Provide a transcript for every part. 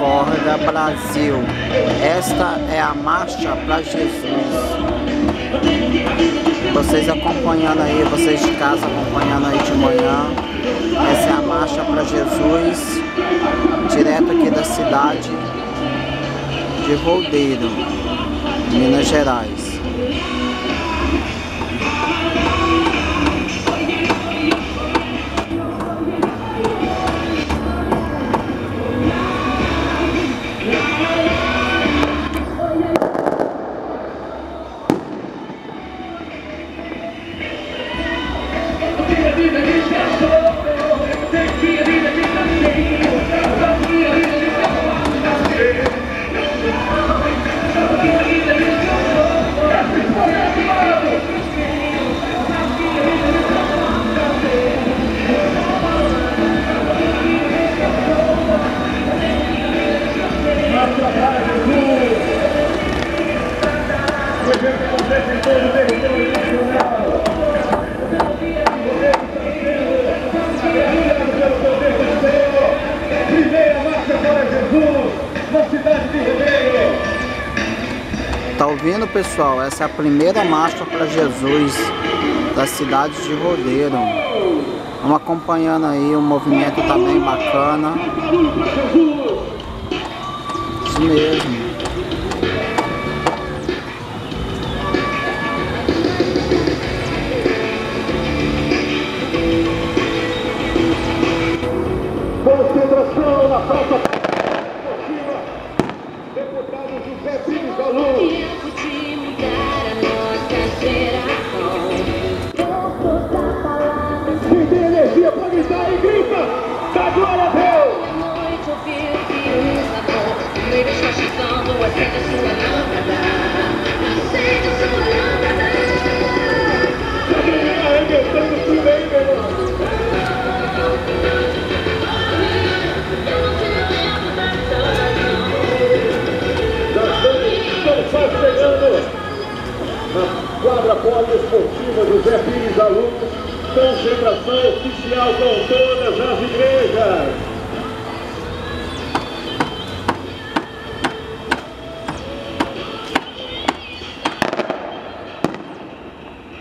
Acorda Brasil. Esta é a marcha para Jesus. Vocês acompanhando aí, vocês de casa acompanhando aí de manhã. Essa é a marcha para Jesus, direto aqui da cidade de Rodeiro, Minas Gerais. Tá ouvindo, pessoal? Essa é a primeira marcha para Jesus da cidade de Rodeiro. Vamos acompanhando aí, o movimento tá bem bacana. Isso mesmo. Concentração na praça esportiva. Deputado José Pires da Luz. Tempo de mudar a nossa geração. Gosto da palavra. Quem tem energia pra gritar e grita, dá glória a Deus. À noite ouviu que o sabor. O medo está chegando, acende sua lâmpada. Acende sua lâmpada. Já vem arrebentando tudo aí, meu irmão. Estamos chegando na quadra poliesportiva José Pires da Luz. Concentração oficial com todas as igrejas.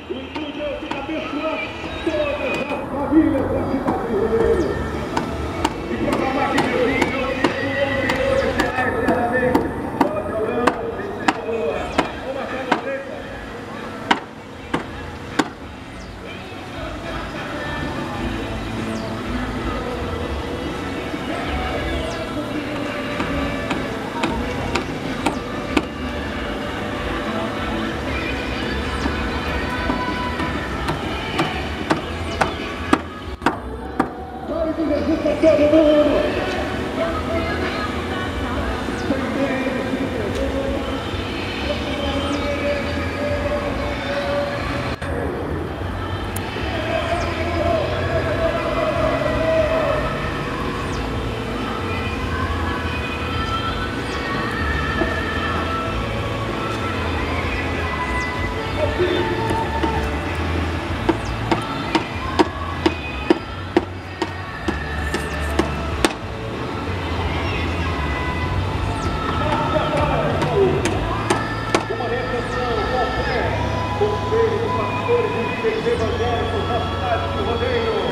O intuito é abençoar todas as famílias da cidade de Rodeiro. E proclamar que Jesus não tem o será eternamente. Todo mundo! Conselho dos Pastores e Evangélicos da cidade de Rodeiro.